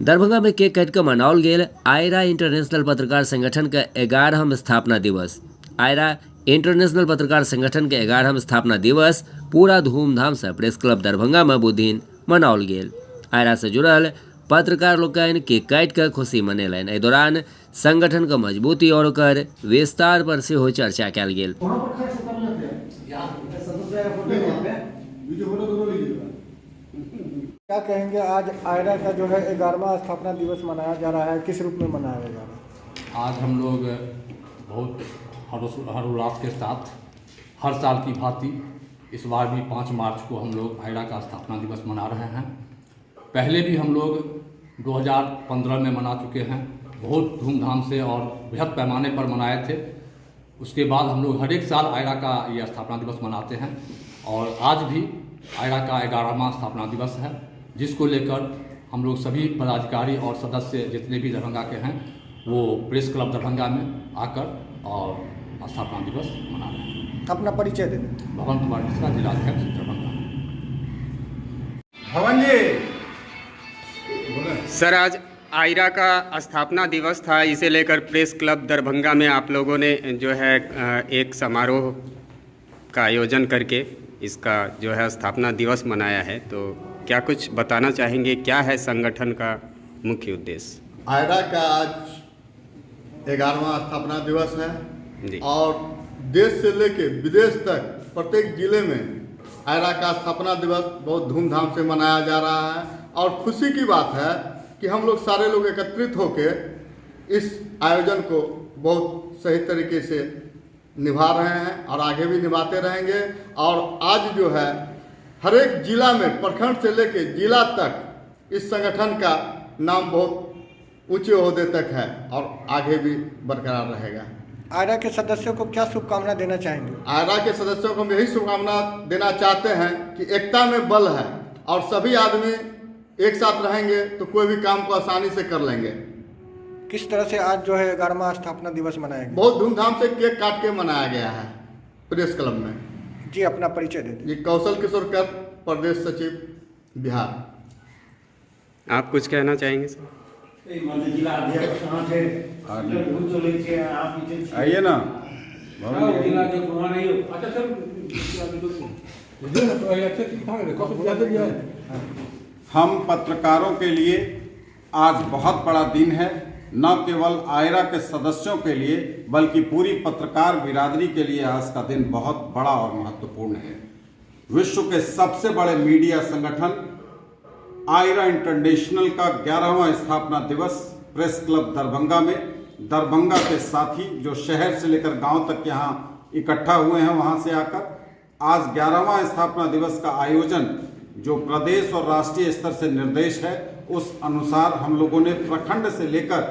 दरभंगा में केक काट कर मनाओल गेल आयरा इंटरनेशनल पत्रकार संगठन के 11वां स्थापना दिवस। आयरा इंटरनेशनल पत्रकार संगठन के 11वां स्थापना दिवस पूरा धूमधाम से प्रेस क्लब दरभंगा में बुधदिन मनाओल गेल। आयरा से जुड़ल पत्रकार लोग केक काट कर खुशी मनेलन। एहि दौरान संगठन के मजबूती और ओकर विस्तार पर से हो चर्चा कयल गेल। क्या कहेंगे, आज आयरा का जो है 11वां स्थापना दिवस मनाया जा रहा है, किस रूप में मनाया जा रहा है? आज हम लोग बहुत हर्षोल्लास के साथ हर साल की भांति इस बार भी 5 मार्च को हम लोग आयरा का स्थापना दिवस मना रहे हैं। पहले भी हम लोग 2015 में मना चुके हैं, बहुत धूमधाम से और बृहद पैमाने पर मनाए थे। उसके बाद हम लोग हर एक साल आयरा का ये स्थापना दिवस मनाते हैं और आज भी आयरा का 11वां स्थापना दिवस है, जिसको लेकर हम लोग सभी पदाधिकारी और सदस्य जितने भी दरभंगा के हैं वो प्रेस क्लब दरभंगा में आकर और स्थापना दिवस मना रहे हैं। अपना परिचय दें। भवन कुमार मिश्रा, जिलाध्यक्ष दरभंगा। भवन जी सर, आज आयरा का स्थापना दिवस था, इसे लेकर प्रेस क्लब दरभंगा में आप लोगों ने जो है एक समारोह का आयोजन करके इसका जो है स्थापना दिवस मनाया है, तो क्या कुछ बताना चाहेंगे, क्या है संगठन का मुख्य उद्देश्य? आयरा का आज 11वां स्थापना दिवस है जी। और देश से लेके विदेश तक प्रत्येक जिले में आयरा का स्थापना दिवस बहुत धूमधाम से मनाया जा रहा है और खुशी की बात है कि हम लोग सारे लोग एकत्रित होकर इस आयोजन को बहुत सही तरीके से निभा रहे हैं और आगे भी निभाते रहेंगे। और आज जो है हर एक जिला में प्रखंड से लेके जिला तक इस संगठन का नाम बहुत ऊंचे ओहदे तक है और आगे भी बरकरार रहेगा। आयरा के सदस्यों को क्या शुभकामना देना चाहेंगे? आयरा के सदस्यों को हम यही शुभकामना देना चाहते हैं कि एकता में बल है और सभी आदमी एक साथ रहेंगे तो कोई भी काम को आसानी से कर लेंगे। किस तरह से आज जो है 11वां स्थापना दिवस मनाया गया? बहुत धूमधाम से केक काट के मनाया गया है प्रेस क्लब में। जी, अपना परिचय दे दीजिए। ये कौशल किशोर कर, प्रदेश सचिव, बिहार। आप कुछ कहना चाहेंगे सर? आइए ना। हम पत्रकारों के लिए आज बहुत बड़ा दिन है, न केवल आयरा के सदस्यों के लिए बल्कि पूरी पत्रकार बिरादरी के लिए आज का दिन बहुत बड़ा और महत्वपूर्ण है। विश्व के सबसे बड़े मीडिया संगठन आयरा इंटरनेशनल का 11वां स्थापना दिवस प्रेस क्लब दरभंगा में दरभंगा के साथी जो शहर से लेकर गांव तक यहाँ इकट्ठा हुए हैं, वहां से आकर आज 11वां स्थापना दिवस का आयोजन जो प्रदेश और राष्ट्रीय स्तर से निर्देश है, उस अनुसार हम लोगों ने प्रखंड से लेकर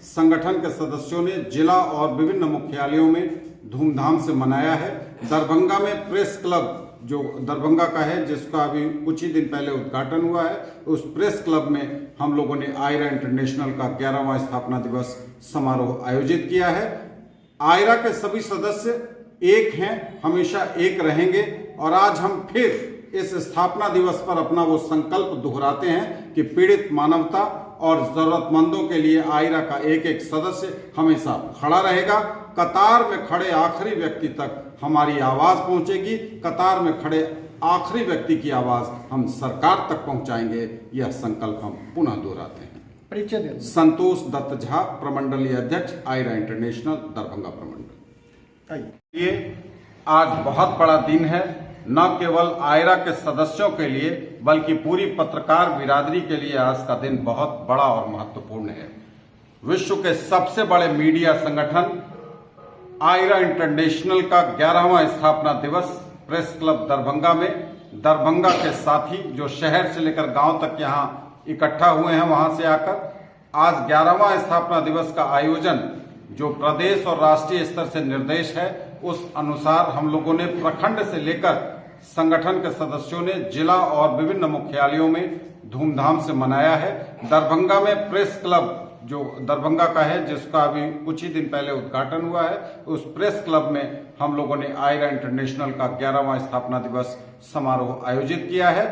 संगठन के सदस्यों ने जिला और विभिन्न मुख्यालयों में धूमधाम से मनाया है। दरभंगा में प्रेस क्लब जो दरभंगा का है, जिसका अभी कुछ ही दिन पहले उद्घाटन हुआ है, उस प्रेस क्लब में हम लोगों ने आयरा इंटरनेशनल का 11वां स्थापना दिवस समारोह आयोजित किया है। आयरा के सभी सदस्य एक हैं, हमेशा एक रहेंगे और आज हम फिर इस स्थापना दिवस पर अपना वो संकल्प दोहराते हैं कि पीड़ित मानवता और जरूरतमंदों के लिए आयरा का एक एक सदस्य हमेशा खड़ा रहेगा। कतार में खड़े आखिरी व्यक्ति तक हमारी आवाज पहुंचेगी, कतार में खड़े आखिरी व्यक्ति की आवाज हम सरकार तक पहुंचाएंगे, यह संकल्प हम पुनः दोहराते हैं। परिचय दें। संतोष दत्त झा, प्रमंडलीय अध्यक्ष, आयरा इंटरनेशनल, दरभंगा प्रमंडल। ये आज बहुत बड़ा दिन है, न केवल आयरा के सदस्यों के लिए बल्कि पूरी पत्रकार बिरादरी के लिए आज का दिन बहुत बड़ा और महत्वपूर्ण है। विश्व के सबसे बड़े मीडिया संगठन आयरा इंटरनेशनल का 11वां स्थापना दिवस प्रेस क्लब दरभंगा में दरभंगा के साथी जो शहर से लेकर गांव तक यहाँ इकट्ठा हुए हैं, वहां से आकर आज 11वां स्थापना दिवस का आयोजन जो प्रदेश और राष्ट्रीय स्तर से निर्देश है, उस अनुसार हम लोगों ने प्रखंड से लेकर संगठन के सदस्यों ने जिला और विभिन्न मुख्यालयों में धूमधाम से मनाया है। दरभंगा में प्रेस क्लब जो दरभंगा का है, जिसका अभी कुछ ही दिन पहले उद्घाटन हुआ है, उस प्रेस क्लब में हम लोगों ने आयरा इंटरनेशनल का 11वां स्थापना दिवस समारोह आयोजित किया है।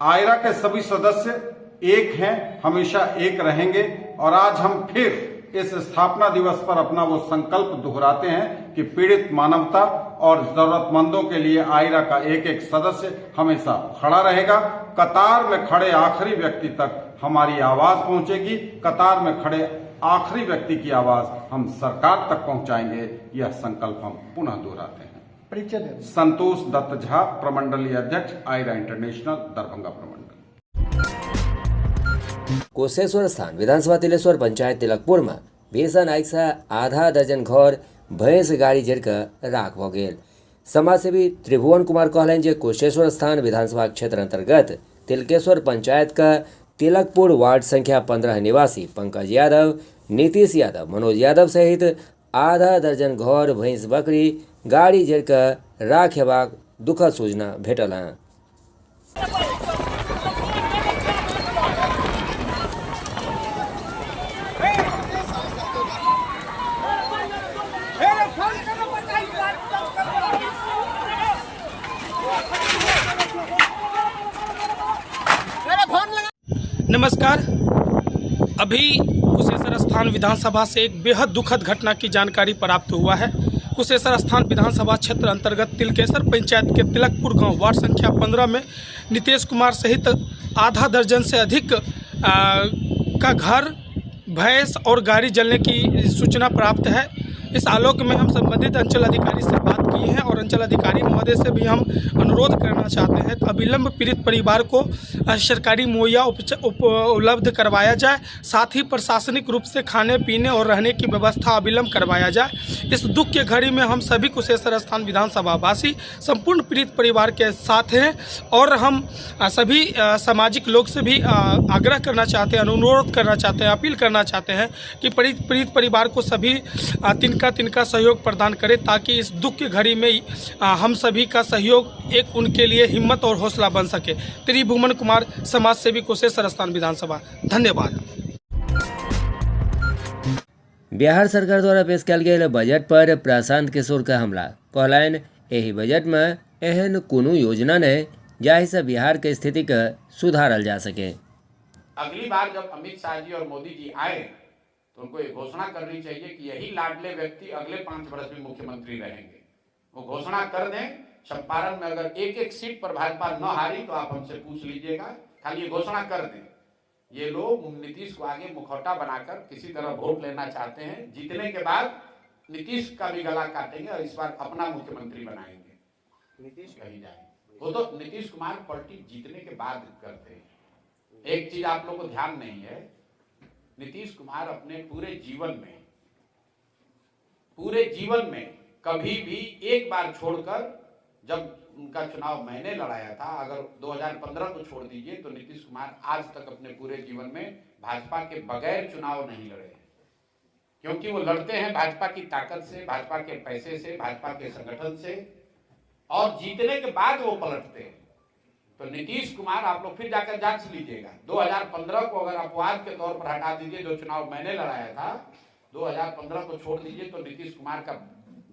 आयरा के सभी सदस्य एक हैं, हमेशा एक रहेंगे। और आज हम फिर इस स्थापना दिवस पर अपना वो संकल्प दोहराते हैं कि पीड़ित मानवता और जरूरतमंदों के लिए आयरा का एक एक सदस्य हमेशा खड़ा रहेगा। कतार में खड़े आखिरी व्यक्ति तक हमारी आवाज पहुंचेगी। कतार में खड़े आखिरी व्यक्ति की आवाज हम सरकार तक पहुंचाएंगे। यह संकल्प हम पुनः दोहराते हैं। परिचय दें। संतोष दत्त झा, प्रमंडलीय अध्यक्ष, आयरा इंटरनेशनल, दरभंगा प्रमंडल। कुशेश्वर स्थान विधानसभा तिलेश्वर पंचायत तिलकपुर में भीषण आगि से आधा दर्जन घर भैंस गाड़ी जड़ कर राख भ गेल। समाजसेवी त्रिभुवन कुमार कहलनि जे कुशेश्वर स्थान विधानसभा क्षेत्र अंतर्गत तिलकेश्वर पंचायत का तिलकपुर वार्ड संख्या 15 निवासी पंकज यादव, नीतीश यादव, मनोज यादव सहित आधा दर्जन घर भैंस बकरी गाड़ी जड़ कर राख हेबाक दुखद सूचना भेटल हैं। नमस्कार। अभी कुशेश्वर स्थान विधानसभा से एक बेहद दुखद घटना की जानकारी प्राप्त हुआ है। कुशेश्वर स्थान विधानसभा क्षेत्र अंतर्गत तिलकेश्वर पंचायत के तिलकपुर गांव वार्ड संख्या 15 में नीतीश कुमार सहित आधा दर्जन से अधिक का घर, भैंस और गाड़ी जलने की सूचना प्राप्त है। इस आलोक में हम संबंधित अंचल अधिकारी से बात की है और अंचल अधिकारी महोदय से भी हम अनुरोध करना चाहते हैं तो अविलंब पीड़ित परिवार को सरकारी मुहैया उपलब्ध करवाया जाए। साथ ही प्रशासनिक रूप से खाने पीने और रहने की व्यवस्था अविलंब करवाया जाए। इस दुख के घड़ी में हम सभी कुशेश्वर स्थान विधानसभा वासी संपूर्ण पीड़ित परिवार के साथ हैं और हम सभी सामाजिक लोग से भी आग्रह करना चाहते हैं, अनुरोध करना चाहते हैं, अपील करना चाहते हैं कि पीड़ित परिवार को सभी तिनका सहयोग प्रदान करें ताकि इस दुख की घड़ी में हम सभी का सहयोग एक उनके लिए हिम्मत और हौसला बन सके। त्रिभुवन कुमार, समाज सेवी, कुशेश्वर स्थान विधानसभा। धन्यवाद। बिहार सरकार द्वारा पेश कयल गेल बजट पर प्रशांत किशोर का हमला। कहलनि एहि बजट में एहन कोनो योजना नहीं जाहि से बिहार के स्थिति के सुधारल जा सके। अगली बार जब अमित शाह जी और मोदी जी आए तो उनको ये घोषणा करनी चाहिए कि यही लाडले व्यक्ति अगले 5 वर्ष में मुख्यमंत्री रहेंगे। वो घोषणा कर दें। चंपारण में अगर एक सीट पर भाजपा न हारी तो आप हमसे पूछ लीजिएगा, खाली ये घोषणा कर दें। ये लोग नीतीश को आगे मुखौटा बनाकर किसी तरह वोट लेना चाहते हैं। जीतने के बाद नीतीश का भी गला काटेंगे और इस बार अपना मुख्यमंत्री बनाएंगे। नीतीश कहीं जाएंगे, वो तो नीतीश कुमार पार्टी जीतने के बाद करते हैं। एक चीज आप लोग को ध्यान नहीं है, नीतीश कुमार अपने पूरे जीवन में कभी भी एक बार छोड़कर, जब उनका चुनाव मैंने लड़ाया था, अगर 2015 को छोड़ दीजिए तो नीतीश कुमार आज तक अपने पूरे जीवन में भाजपा के बगैर चुनाव नहीं लड़े हैं। क्योंकि वो लड़ते हैं भाजपा की ताकत से, भाजपा के पैसे से, भाजपा के संगठन से, और जीतने के बाद वो पलटते हैं। तो नीतीश कुमार, आप लोग फिर जाकर जांच लीजिएगा, 2015 को अगर अपवाद के तौर पर हटा दीजिए, जो चुनाव मैंने लड़ाया था 2015 को छोड़ दीजिए, तो नीतीश कुमार का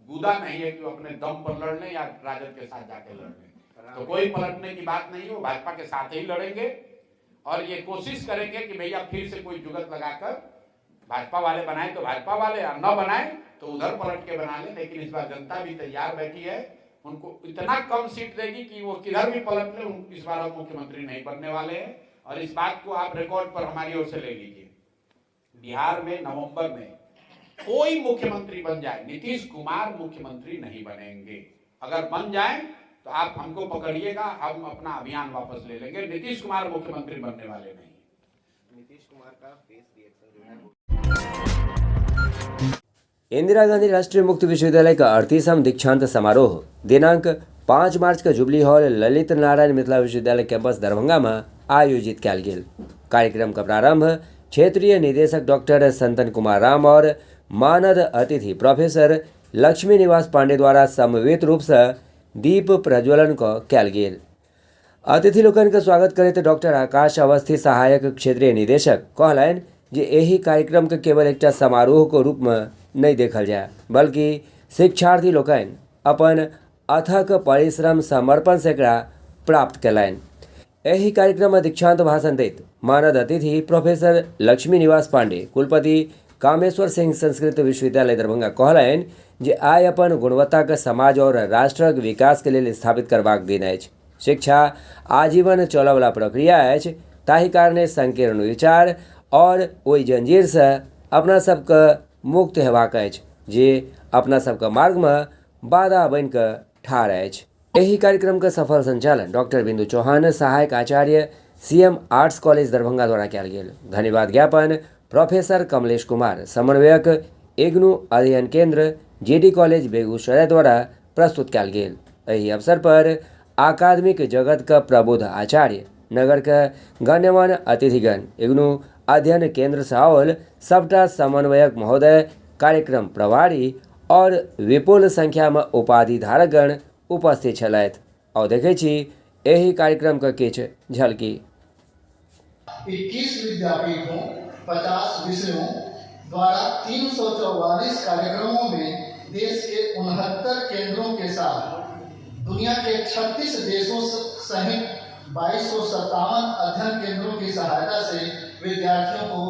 गुदा नहीं है कि वो अपने दम पर लड़ लें या राजद के साथ जाके लड़ लें। तो कोई पलटने की बात नहीं है, वो भाजपा के साथ ही लड़ेंगे और ये कोशिश करेंगे कि भैया फिर से कोई जुगत लगाकर भाजपा वाले बनाए तो भाजपा वाले, और न बनाए तो उधर पलट के बना ले। लेकिन इस बार जनता भी तैयार बैठी है, उनको इतना कम सीट देगी कि वो किधर भी पलट ले, इस बार हम मुख्यमंत्री नहीं बनने वाले हैं। और इस बात को आप रिकॉर्ड पर हमारी ओर से ले लीजिए, बिहार में नवंबर में कोई मुख्यमंत्री बन जाए, नीतीश कुमार मुख्यमंत्री नहीं बनेंगे। अगर बन जाए तो आप हमको पकड़िएगा, हम अपना अभियान वापस ले लेंगे। नीतीश कुमार मुख्यमंत्री बनने वाले नहीं। नीतीश कुमार का फेस रिएक्शन जो है इंदिरा गांधी राष्ट्रीय मुक्त विश्वविद्यालय का 38वां दीक्षांत समारोह दिनांक 5 मार्च का जुबली हॉल ललित नारायण मिथिला विश्वविद्यालय कैंपस दरभंगा में आयोजित कयल गेल। कार्यक्रम का प्रारंभ क्षेत्रीय निदेशक डॉक्टर संतन कुमार राम और मानद अतिथि प्रोफेसर लक्ष्मी निवास पांडे द्वारा समवेत रूप से दीप प्रज्वलन को कयल गेल। अतिथि लोकन के स्वागत करते डॉक्टर आकाश अवस्थी सहायक क्षेत्रीय निदेशक कहलनि जे एही कार्यक्रम के केवल एक समारोह के रूप में नहीं देखल जाए, बल्कि शिक्षार्थी लोकनि अपन अथक परिश्रम समर्पण से एकरा प्राप्त कयलनि। यही कार्यक्रम में दीक्षांत भाषण देत मानद अतिथि प्रोफेसर लक्ष्मी निवास पांडे कुलपति कामेश्वर सिंह संस्कृत विश्वविद्यालय दरभंगा कहलन जे आय अपन गुणवत्ता के समाज और राष्ट्रक विकास के लिए स्थापित करबाक दिन अछि। शिक्षा आजीवन चलय वाला प्रक्रिया अछि, ताहि कारणे संकीर्ण विचार और ओहि जंजीर से अपना सबके मुक्त हेबाक अछि जे अपना सबके मार्ग में बाधा बन कऽ ठाढ़ अछि। एही कार्यक्रम के सफल संचालन डॉक्टर बिंदु चौहान सहायक आचार्य CM आर्ट्स कॉलेज दरभंगा द्वारा कयल गेल। धन्यवाद ज्ञापन प्रोफेसर कमलेश कुमार समन्वयक इग्नू अध्ययन केंद्र JD कॉलेज बेगूसराय द्वारा प्रस्तुत कयल गेल। एही अवसर पर अकादमिक जगत का प्रबुद्ध आचार्य नगर के गण्यमान्य अतिथिगण इग्नू अध्ययन केंद्र साओल सबटा समन्वयक महोदय कार्यक्रम प्रभारी और विपुल संख्या में उपाधि धारकगण उपस्थित छलथि। और देखै छी एही कार्यक्रम के किछु झलकी। 21 विद्यापीठों 50 विषयों द्वारा 344 कार्यक्रमों में देश के 69 केंद्रों के साथ दुनिया के 36 देशों सहित 2257 अध्ययन केंद्रों की सहायता से विद्यार्थियों को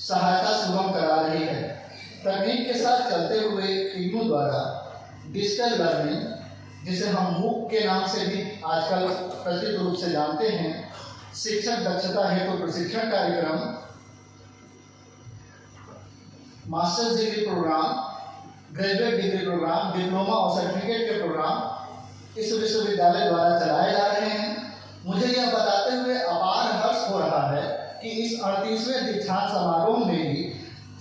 सहायता सुगम करा रही है। तकनीक के साथ चलते हुए इग्नू द्वारा डिजिटल लर्निंग, जिसे हम MOOC के नाम से भी आजकल प्रचलित रूप से जानते हैं, शिक्षक दक्षता हेतु प्रशिक्षण कार्यक्रम, masters degree program, graduate degree program, diploma और सर्टिफिकेट के प्रोग्राम इस विश्वविद्यालय द्वारा चलाए जा रहे हैं। मुझे यह बताते हुए अपार हर्ष हो रहा है कि इस 38वें दीक्षांत समारोह में ही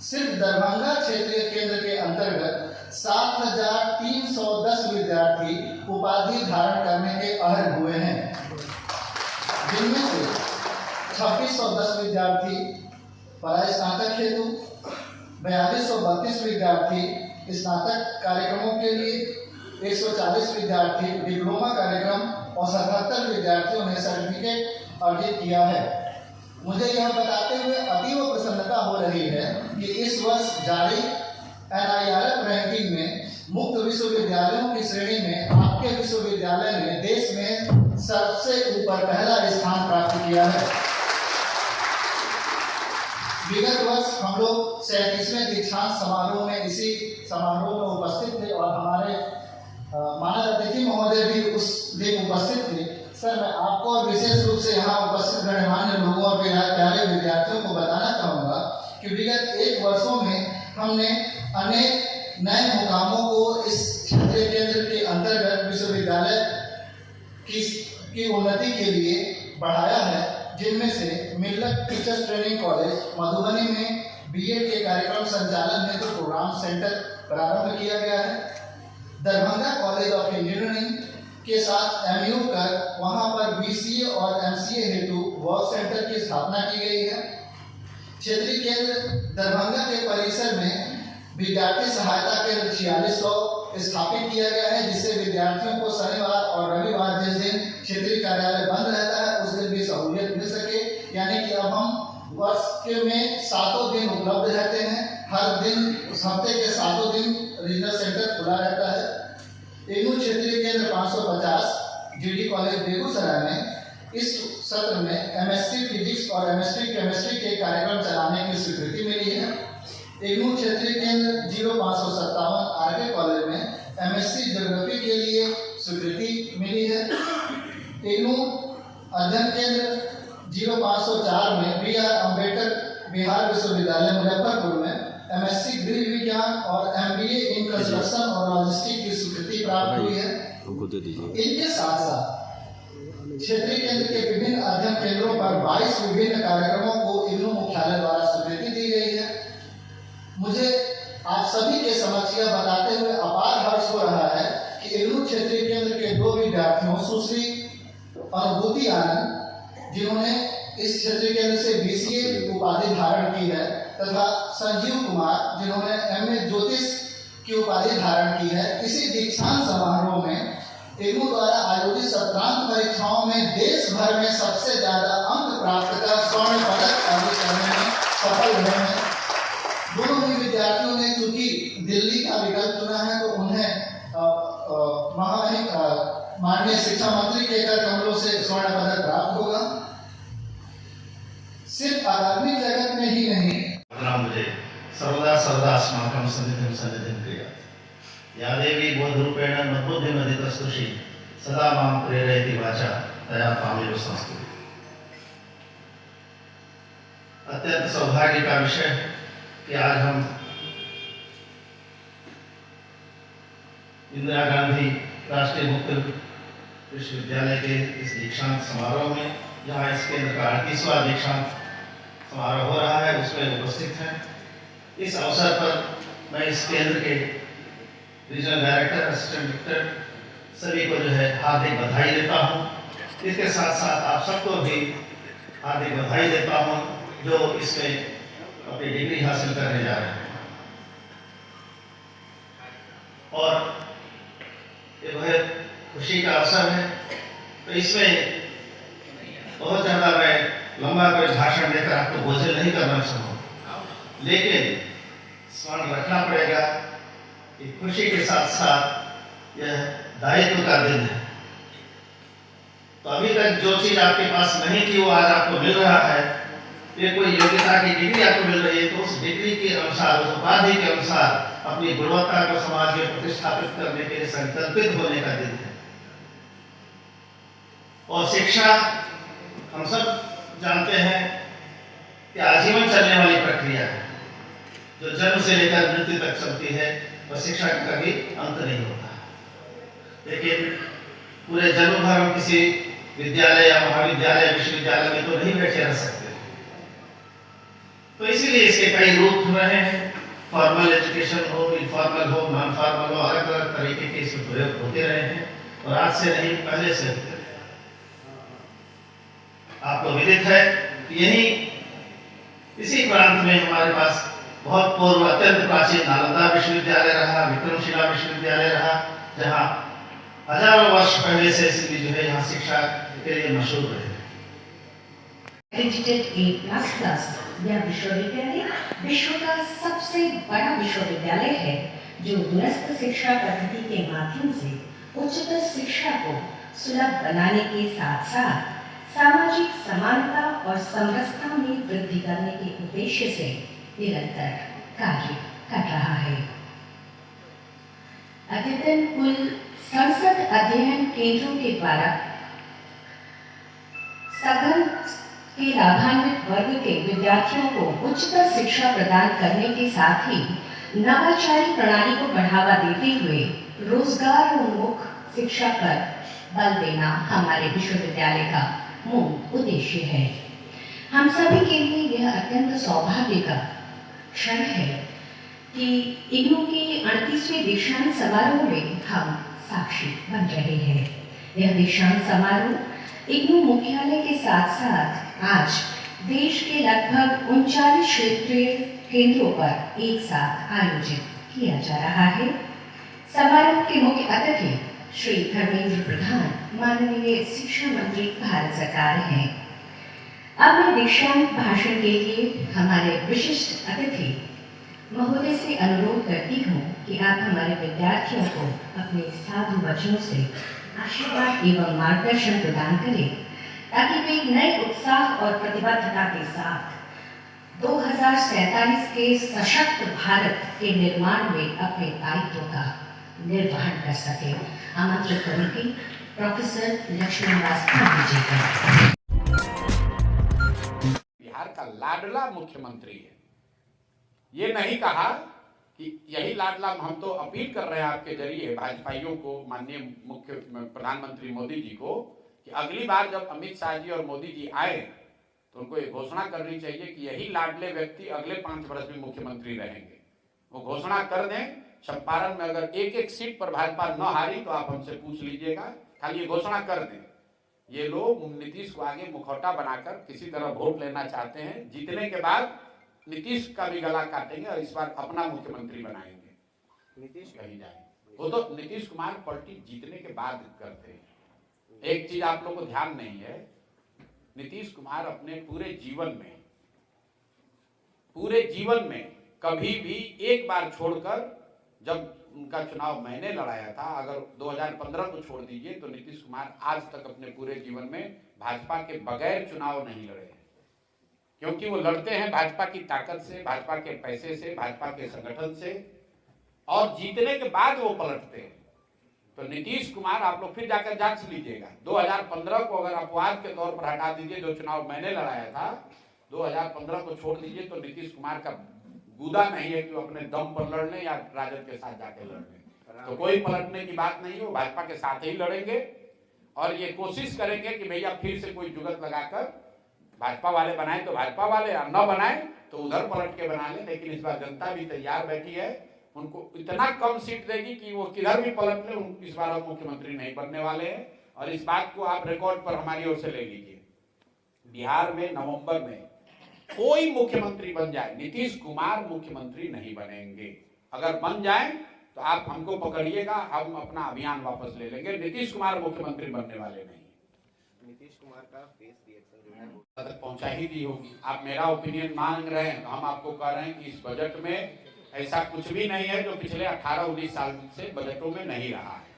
सिर्फ दरभंगा क्षेत्रीय केंद्र के अंतर्गत 7,310 विद्यार्थी उपाधि धारण करने के अहल हुए हैं, जिनमें से 2610 विद्यार्थी परास्नातक हेतु, 4232 विद्यार्थी स्नातक कार्यक्रमों के लिए, 140 विद्यार्थी डिप्लोमा कार्यक्रम और 77 विद्यार्थियों ने सर्टिफिकेट अर्जित किया है। मुझे यह बताते हुए अतीव प्रसन्नता हो रही है कि इस वर्ष जारी NIRF रैंकिंग में मुक्त विश्वविद्यालयों की श्रेणी में आपके विश्वविद्यालय ने देश में सबसे ऊपर पहला स्थान प्राप्त किया है। विगत वर्ष हम लोग 37वें दीक्षांत समारोह में इसी समारोह में उपस्थित थे और हमारे मानद अतिथि महोदय भी उस दिन उपस्थित थे। सर, मैं आपको और विशेष रूप से यहाँ उपस्थित गणमान्य लोगों और प्यारे विद्यार्थियों को बताना चाहूँगा कि विगत 1 वर्षों में हमने अनेक नए मुकामों को इस क्षेत्रीय केंद्र के अंतर्गत विश्वविद्यालय की उन्नति के लिए बढ़ाया है, जिनमें से मिल्लत टीचर्स ट्रेनिंग कॉलेज मधुबनी में BEd के कार्यक्रम संचालन हेतु प्रोग्राम सेंटर प्रारंभ किया गया है। दरभंगा कॉलेज ऑफ इंजीनियरिंग के साथ MU कर वहां पर BCA और MCA हेतु वर्क सेंटर की स्थापना की गई है। क्षेत्रीय केंद्र दरभंगा के परिसर में विद्यार्थी सहायता केंद्र 4600 स्थापित किया गया है, जिससे विद्यार्थियों को शनिवार और रविवार जिस दिन क्षेत्रीय कार्यालय बंद रहता है उस दिन भी सहूलियत मिल सके। यानी कि अब हम वर्ष के में 7 दिन उपलब्ध रहते हैं। हर दिन हफ्ते के 7 दिन रीजनल सेंटर खुला रहता है। इग्नू क्षेत्रीय केंद्र 550 GD कॉलेज बेगूसराय में इस सत्र में MSc फिजिक्स और MSc केमिस्ट्री के कार्यक्रम चलाने की स्वीकृति मिली है। इग्नू क्षेत्रीय केंद्र 0557 RK कॉलेज में MSc ज्योग्राफी के लिए स्वीकृति मिली है। इग्नू अध्ययन केंद्र 0504 में BR अम्बेडकर बिहार विश्वविद्यालय मुजफ्फरपुर में MSc गृह विज्ञान और MBA इन कंस्ट्रक्शन और लॉजिस्टिक की स्वीकृति प्राप्त हुई है। इनके साथ साथ क्षेत्रीय केंद्र के विभिन्न अध्ययन केंद्रों पर 22 विभिन्न कार्यक्रमों को इग्नू मुख्यालय द्वारा स्वीकृति दी गई है। मुझे आप सभी के समक्ष यह बताते हुए अपार हर्ष हो रहा है कि इग्नू क्षेत्रीय केंद्र के 2 विद्यार्थियों सुश्री अनुभूति आनंद, जिन्होंने इस क्षेत्रीय केंद्र से BCA उपाधि धारण की है, तथा संजीव कुमार, जिन्होंने MA ज्योतिष की उपाधि धारण की है, इसी दीक्षांत समारोह में इग्नू द्वारा आयोजित सत्रांत परीक्षाओं में देश भर में सबसे ज्यादा अंक प्राप्त कर स्वर्ण पदक अर्जित करने में सफल रहे हैं। दोनों ही विद्यार्थियों ने चूंकि दिल्ली का विकल्प चुना है तो उन्हें माननीय शिक्षा मंत्री के कर कमलों से स्वर्ण पदक प्राप्त होगा। सिर्फ अकादमिक जगत में ही नहीं, मुझे सर्वदा सर्वदा अस्माकं सन्निधिं सन्निधिं क्रियात्। या देवी बोधरूपेण मद्बुद्धिमदितस्तुषि सदा मां प्रेरयति वाचा तया पामेव संस्तुति। अत्यंत सौभाग्य का विषय है कि आज हम इंदिरा गांधी राष्ट्रीय मुक्त विश्वविद्यालय के इस दीक्षांत समारोह में, जहां इस केंद्र का 38वां दीक्षांत समारोह हो रहा है, उसमें उपस्थित हैं। इस अवसर पर मैं इस केंद्र के रीजनल डायरेक्टर, असिस्टेंट डायरेक्टर सभी को जो है हार्दिक बधाई देता हूं। इसके साथ साथ आप सबको भी हार्दिक बधाई देता हूं जो इसमें अपनी डिग्री हासिल करने जा रहे हैं। और ये बहुत खुशी का अवसर है। तो इसमें बहुत ज़्यादा मैं लंबा कोई भाषण देकर आपको बोझिल नहीं करना चाहूँगा, लेकिन स्मरण रखना पड़ेगा कि खुशी के साथ साथ यह दायित्व का दिन है। तो अभी तक जो चीज़ आपके पास नहीं थी वो आज आपको मिल रहा है। ये कोई योग्यता की डिग्री आपको मिल रही है, तो उस डिग्री के अनुसार, उस उपाधि के अनुसार अपनी गुणवत्ता को समाज में प्रतिष्ठापित करने के लिए संकल्पित होने का दिन है। और शिक्षा हम सब जानते हैं कि आजीवन चलने वाली प्रक्रिया है, जो जन्म से लेकर मृत्यु तक चलती है, और शिक्षा का कभी अंत नहीं होता। लेकिन पूरे जन्म भर हम किसी विद्यालय या महाविद्यालय, विश्वविद्यालय में तो नहीं बैठे रह सकते। तो इसीलिए इसके कई रूप रहे हैं। फॉर्मल एजुकेशन हो, इनफॉर्मल हो, नॉन फॉर्मल हो, अलग अलग तरीके के इसमें प्रयोग होते रहे हैं, और आज से नहीं, पहले से होते रहे। आपको विदित है कि यही इसी प्रांत में हमारे पास बहुत पूर्व अत्यंत प्राचीन नालंदा विश्वविद्यालय रहा, विक्रमशिला विश्वविद्यालय रहा, जहाँ हजारों वर्ष पहले से इसलिए जो है यहाँ शिक्षा के लिए मशहूर है। यह विश्वविद्यालय विश्व का सबसे बड़ा विश्वविद्यालय है, जो दूरस्थ शिक्षा पद्धति के माध्यम से उच्चतर शिक्षा को सुलभ बनाने के साथ साथ सामाजिक समानता और समरसता में वृद्धि करने के उद्देश्य से निरंतर कार्य कर रहा है। अद्यतन कुल 67 अध्ययन केंद्रों के द्वारा सघन के लाभान्वित वर्ग के विद्यार्थियों को उच्चतर शिक्षा प्रदान करने के साथ ही नवाचारी प्रणाली को बढ़ावा देते हुए रोजगार उन्मुख शिक्षा पर बल देना हमारे विश्वविद्यालय का मूल उद्देश्य है। हम सभी के लिए यह अत्यंत सौभाग्य का क्षण है कि इग्नू के 38वें दीक्षांत समारोह में हम साक्षी बन रहे हैं। यह दीक्षांत समारोह इग्नू मुख्यालय के साथ साथ आज देश के लगभग 39 क्षेत्रीय केंद्रों पर एक साथ आयोजित किया जा रहा है। समारोह के मुख्य अतिथि श्री धर्मेंद्र प्रधान, माननीय शिक्षा मंत्री भारत सरकार हैं। अब मैं दीक्षांत भाषण के लिए हमारे विशिष्ट अतिथि महोदय से अनुरोध करती हूँ कि आप हमारे विद्यार्थियों को अपने साधु वचनों से आशीर्वाद एवं मार्गदर्शन प्रदान करें, ताकि वे नए उत्साह और प्रतिबद्धता के साथ 2047 के सशक्त भारत के निर्माण में अपने दायित्व का निर्वहन कर सके। आमंत्रित करूंगी प्रोफेसर लक्ष्मण वास्तव जी का। बिहार का लाडला मुख्यमंत्री है। ये नहीं कहा कि यही लाडला, हम तो अपील कर रहे हैं आपके जरिए भाजपाइयों को, माननीय मुख्य प्रधानमंत्री मोदी जी को, कि अगली बार जब अमित शाह जी और मोदी जी आए तो उनको ये घोषणा करनी चाहिए कि यही लाडले व्यक्ति अगले 5 वर्ष में मुख्यमंत्री रहेंगे। वो घोषणा कर दें। चंपारण में अगर एक सीट पर भाजपा न हारी तो आप हमसे पूछ लीजिएगा, खाली ये घोषणा कर दें। ये लोग नीतीश को आगे मुखौटा बनाकर किसी तरह वोट लेना चाहते हैं। जीतने के बाद नीतीश का भी गला काटेंगे और इस बार अपना मुख्यमंत्री बनाएंगे। नीतीश कहीं जाएंगे, वो तो नीतीश कुमार पलटी जीतने के बाद करते हैं। एक चीज आप लोगों को ध्यान नहीं है, नीतीश कुमार अपने पूरे जीवन में कभी भी एक बार छोड़कर जब उनका चुनाव मैंने लड़ाया था, अगर 2015 को छोड़ दीजिए तो नीतीश कुमार आज तक अपने पूरे जीवन में भाजपा के बगैर चुनाव नहीं लड़े हैं। क्योंकि वो लड़ते हैं भाजपा की ताकत से, भाजपा के पैसे से, भाजपा के संगठन से, और जीतने के बाद वो पलटते हैं। तो नीतीश कुमार, आप लोग फिर जाकर जांच लीजिएगा, 2015 को अगर अपवाद के तौर पर हटा दीजिए, जो चुनाव मैंने लड़ाया था 2015 को छोड़ दीजिए, तो नीतीश कुमार का गुदा नहीं है कि वो अपने दम पर लड़ लें या राजद के साथ जाके लड़ लें। तो कोई पलटने की बात नहीं है, वो भाजपा के साथ ही लड़ेंगे और ये कोशिश करेंगे कि भैया फिर से कोई जुगत लगाकर भाजपा वाले बनाए तो भाजपा वाले, और न बनाए तो उधर पलट के बना लें। लेकिन इस बार जनता भी तैयार बैठी है, उनको इतना कम सीट देगी कि वो किधर भी पलट ले, इस बार हम मुख्यमंत्री नहीं बनने वाले हैं। और इस बात को आप रिकॉर्ड पर हमारी ओर से ले लीजिए, बिहार में नवंबर में कोई मुख्यमंत्री बन जाए, नीतीश कुमार मुख्यमंत्री नहीं बनेंगे। अगर बन जाए तो आप हमको पकड़िएगा, हम अपना अभियान वापस ले लेंगे। नीतीश कुमार मुख्यमंत्री बनने वाले नहीं। नीतीश कुमार का फेस रिएक्शन जो है तक पहुंचा ही दी होगी। आप मेरा ओपिनियन मांग रहे हैं तो हम आपको कह रहे हैं कि इस बजट में ऐसा कुछ भी नहीं है जो पिछले 18-19 साल से बजटों में नहीं रहा है।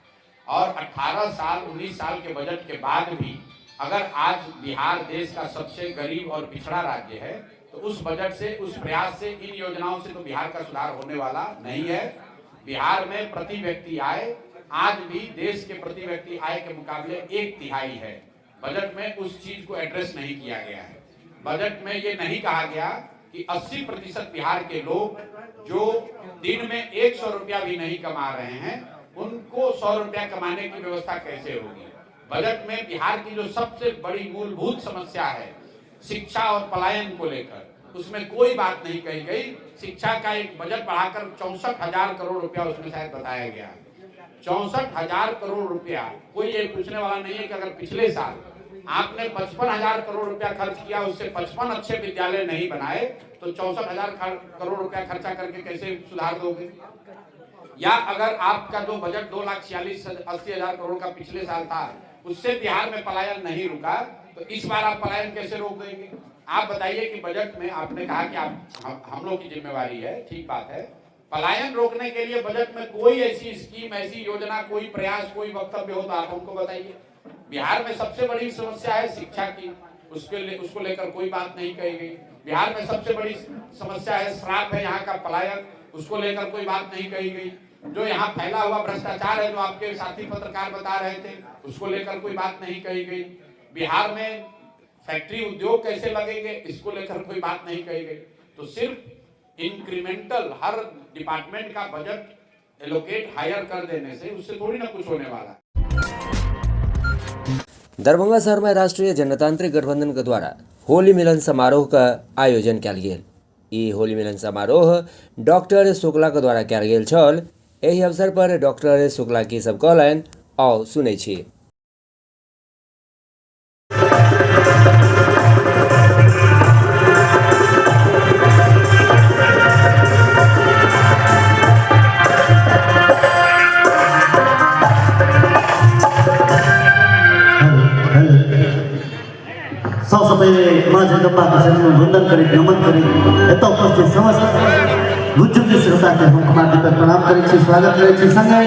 और 18 साल 19 साल के बजट के बाद भी अगर आज बिहार देश का सबसे गरीब और पिछड़ा राज्य है, तो उस बजट से, उस प्रयास से, इन योजनाओं से तो बिहार का सुधार होने वाला नहीं है। बिहार में प्रति व्यक्ति आय आज भी देश के प्रति व्यक्ति आय के मुकाबले 1/3 है। बजट में उस चीज को एड्रेस नहीं किया गया है। बजट में ये नहीं कहा गया कि 80% बिहार के लोग जो दिन में 100 रुपया भी नहीं कमा रहे हैं, उनको 100 रुपया कमाने की व्यवस्था कैसे होगी। बजट में बिहार की जो सबसे बड़ी मूलभूत समस्या है शिक्षा और पलायन को लेकर, उसमें कोई बात नहीं कही गई। शिक्षा का एक बजट बढ़ाकर 64,000 करोड़ रुपया उसमें शायद बताया गया। 64,000 करोड़ रुपया, कोई ये पूछने वाला नहीं है कि अगर पिछले साल आपने 55,000 करोड़ रुपया खर्च किया, उससे 55 अच्छे विद्यालय नहीं बनाए, तो 64,000 करोड़ रुपया खर्चा करके कैसे सुधार दोगे। या अगर आपका जो बजट 2,46,80,000 करोड़ का पिछले साल था, उससे बिहार में पलायन नहीं रुका, तो इस बार आप पलायन कैसे रोक देंगे। आप बताइए कि बजट में आपने कहा कि हम लोग की जिम्मेवारी है, ठीक बात है। पलायन रोकने के लिए बजट में कोई ऐसी स्कीम, ऐसी योजना, कोई प्रयास, कोई वक्तव्य हो तो आप हमको बताइए। बिहार में सबसे बड़ी समस्या है शिक्षा की, उसको लेकर कोई बात नहीं कही गई। बिहार में सबसे बड़ी समस्या है श्राप है यहाँ का पलायन, उसको लेकर कोई बात नहीं कही गई। जो यहाँ फैला हुआ भ्रष्टाचार है, जो आपके साथी पत्रकार बता रहे थे, उसको लेकर कोई बात नहीं कही गई। बिहार में फैक्ट्री उद्योग कैसे लगेंगे, इसको लेकर कोई बात नहीं कही गई। तो सिर्फ इंक्रीमेंटल हर डिपार्टमेंट का बजट एलोकेट हायर कर देने से उससे थोड़ी ना कुछ होने वाला है। दरभंगा शहर में राष्ट्रीय जनतांत्रिक गठबंधन के द्वारा होली मिलन समारोह का आयोजन कयल गेल। ई होली मिलन समारोह डॉक्टर शुक्ला के द्वारा कयल गेल छल। एहि अवसर पर डॉक्टर शुक्ला की सब कहलनि आओ सुनै छी। सबसे माँ जगदम्बा के चरणों में वंदन करें, नमन करें। एत उपस्थित समस्त बुजुर्ग श्रोता के हम कुमार दीपक प्रणाम करें छी, स्वागत करें छी। संगे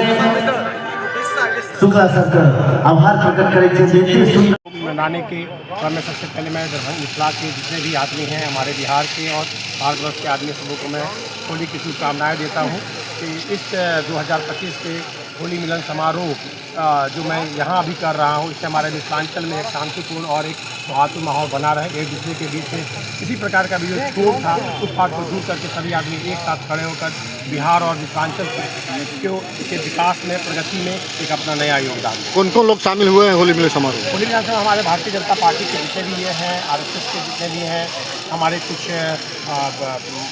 शुक्ला सर का आभार प्रकट करें छी। बेहतरीन सुंदर मनाने के और मैं सबसे पहले मैं दरभंगा मिथिला के जितने भी आदमी हैं, हमारे बिहार के और भारतवर्ष के आदमी सबों को मैं होली की शुभकामनाएँ देता हूँ कि इस 2025 के होली मिलन समारोह जो मैं यहाँ अभी कर रहा हूँ, इससे हमारे मिथिलांचल में एक शांतिपूर्ण और एक सौहार्दपूर्ण माहौल बना रहे। एक दूसरे के बीच में किसी प्रकार का भी जो क्षोभ था, उस बात को दूर करके सभी आदमी एक साथ खड़े होकर बिहार और मिथिलांचल के विकास में, प्रगति में एक अपना नया योगदान। कौन कौन लोग शामिल हुए हैं होली मिलन समारोह? होली मिलन समारोह हमारे भारतीय जनता पार्टी के जितने भी ये हैं, RSS के जितने भी हैं, हमारे कुछ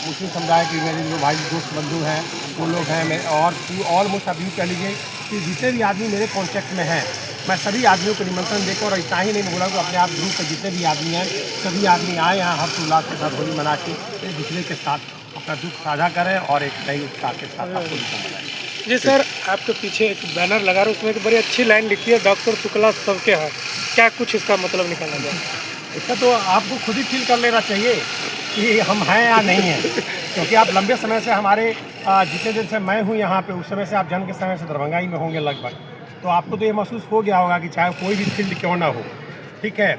मुस्लिम समुदाय के मेरे जो भाई दोस्त बंधु हैं वो लोग हैं, और ऑलमोस्ट आप यूँ कह लीजिए कि जितने भी आदमी मेरे कॉन्टैक्ट में हैं, मैं सभी आदमियों को निमंत्रण देकर, और इतना ही नहीं बोला कि अपने आप ग्रुप के जितने भी आदमी हैं सभी आदमी आए यहाँ हर्षोल्लास के साथ होली मना के एक दूसरे के साथ अपना दुख साझा करें और एक नई उत्साह के साथ होली मनाएं। जी सर, आपके पीछे एक बैनर लगा रहा है, उसमें एक बड़ी अच्छी लाइन लिखी है, डॉक्टर शुक्ला सबके हैं। क्या कुछ इसका मतलब निकाला जाए? इसका तो आपको खुद ही फील कर लेना चाहिए कि हम हैं या नहीं हैं, क्योंकि आप लंबे समय से हमारे जितने दिन से मैं हूँ यहाँ पे, उस समय से आप जन्म के समय से दरभंगा ही में होंगे लगभग, तो आपको तो ये महसूस हो गया होगा कि चाहे कोई भी फील्ड क्यों ना हो, ठीक है,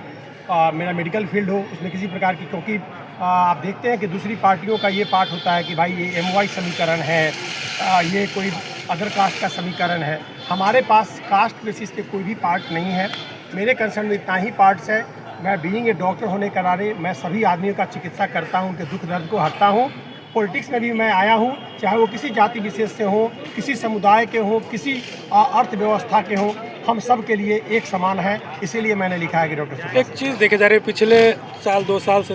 मेरा मेडिकल फील्ड हो, उसमें किसी प्रकार की, क्योंकि आप देखते हैं कि दूसरी पार्टियों का ये पार्ट होता है कि भाई ये MY समीकरण है, ये कोई अदर कास्ट का समीकरण है। हमारे पास कास्ट बेसिस पे कोई भी पार्ट नहीं है। मेरे कंसर्न में इतना ही पार्ट्स है। मैं बीइंग ए डॉक्टर होने के नाते मैं सभी आदमियों का चिकित्सा करता हूँ, उनके दुख दर्द को हरता हूँ। पॉलिटिक्स में भी मैं आया हूँ, चाहे वो किसी जाति विशेष से हो, किसी समुदाय के हो, किसी अर्थव्यवस्था के हो, हम सब के लिए एक समान है। इसीलिए मैंने लिखा है कि डॉक्टर एक चीज़ देखे जा रही है पिछले साल 2 साल से,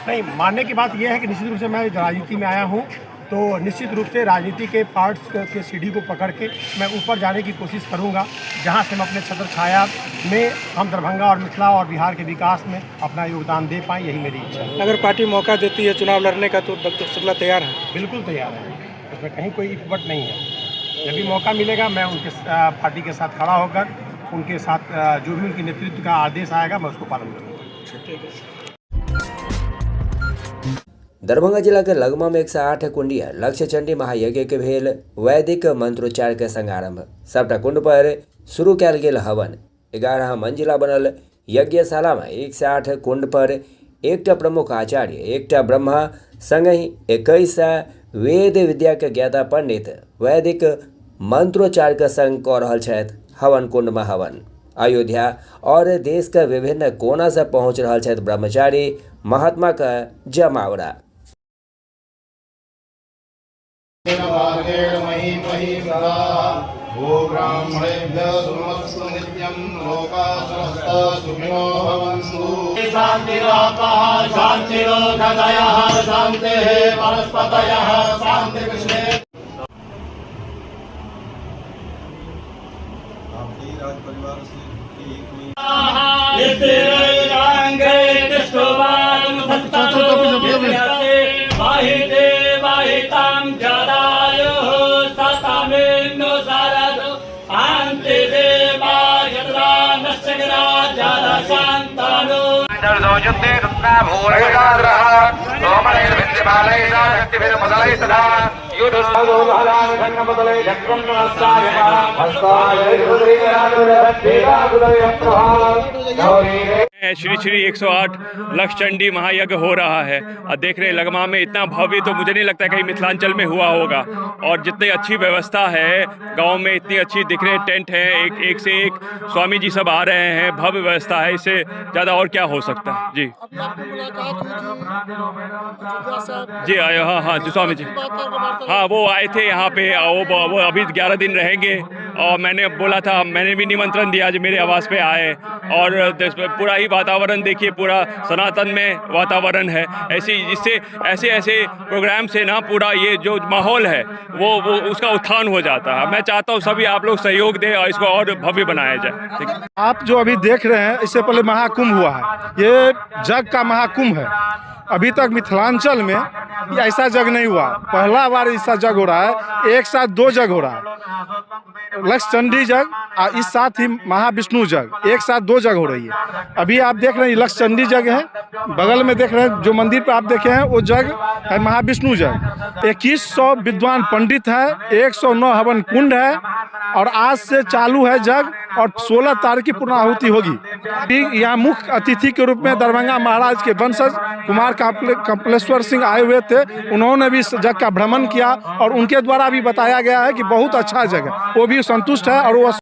नहीं मानने की बात यह है कि निश्चित रूप से मैं राजनीति में आया हूँ, तो निश्चित रूप से राजनीति के पार्ट्स के सीढ़ी को पकड़ के मैं ऊपर जाने की कोशिश करूँगा, जहाँ से हम अपने छत्र छाया में हम दरभंगा और मिथिला और बिहार के विकास में अपना योगदान दे पाएँ, यही मेरी इच्छा है। अगर पार्टी मौका देती है चुनाव लड़ने का तो डॉक्टर शुक्ला तैयार है? बिल्कुल तैयार है, उसमें कहीं कोई इफबट नहीं है। जब भी मौका मिलेगा मैं उनके पार्टी के साथ खड़ा होकर उनके साथ जो भी उनके नेतृत्व का आदेश आएगा मैं उसको पालन करूँगा। दरभंगा जिला के लगमा में 108 कुंडिया लक्ष्य चंडी महायज्ञ के भेल वैदिक मंत्रोच्चार के संगारंभ। सबटा कुंड पर शुरू कयल गेल हवन। 11 मंजिला बनल यज्ञशाला में 108 कुंड पर एकटा प्रमुख आचार्य, एकटा ब्रह्मा संगहि 21 वेद विद्या के ज्ञाता पंडित वैदिक मंत्रोच्चार के संग कऽ रहल छथि हवन कुंड में हवन। अयोध्या और देश के विभिन्न कोना से पहुँच रहल छथि ब्रह्मचारी महात्मा का जमावड़ा। वो ब्राह्मणेभ्यः सुनमस्तु नित्यं लोकाः समस्ताः सुखिनो भवन्तु। शान्तिरापः शान्तिरोधदयः शान्तिः वनस्पतयः शान्तिविश्वे। राज परिवार से श्री श्री 108 लक्ष्य चंडी महायज्ञ हो रहा है और देख रहे लगमा में इतना भव्य तो मुझे नहीं लगता कहीं मिथिलांचल में हुआ होगा। और जितनी अच्छी व्यवस्था है गांव में, इतनी अच्छी दिख रहे टेंट हैं, एक से एक स्वामी जी सब आ रहे हैं, भव्य व्यवस्था है, इससे ज़्यादा और क्या हो सकता है। जी जी आए, हाँ जो स्वामी जी, हाँ वो आए थे यहाँ पे, वो अभी 11 दिन रहेंगे और मैंने बोला था, मैंने भी निमंत्रण दिया जो मेरे आवास पे आए। और पूरा ही वातावरण देखिए, पूरा सनातन में वातावरण है। ऐसे ऐसे प्रोग्राम से ना पूरा ये जो माहौल है वो उसका उत्थान हो जाता है। मैं चाहता हूँ सभी आप लोग सहयोग दें और इसको और भव्य बनाया जाए। ठीक है, आप जो अभी देख रहे हैं, इससे पहले महाकुंभ हुआ है, ये जग का महाकुंभ है। अभी तक मिथिलांचल में ऐसा जग नहीं हुआ, पहला बार ऐसा जग हो रहा है। एक साथ 2 जग हो रहा है, लक्ष्य चंडी जग और इस साथ ही महाविष्णु जग, एक साथ 2 जग हो रही है। अभी आप देख रहे हैं लक्ष्य चंडी जग है, बगल में देख रहे हैं जो मंदिर पे आप देखे हैं वो जग है महाविष्णु जग। 2100 विद्वान पंडित है, 109 हवन कुंड है और आज से चालू है जग और 16 तारीख की पूर्णाहुति होगी। यहाँ मुख्य अतिथि के रूप में दरभंगा महाराज के वंशज कुमार कपिलेश्वर सिंह आए हुए थे। उन्होंने भी इस जग का भ्रमण किया और उनके द्वारा भी बताया गया है कि बहुत अच्छा जगह, वो भी संतुष्ट है और वो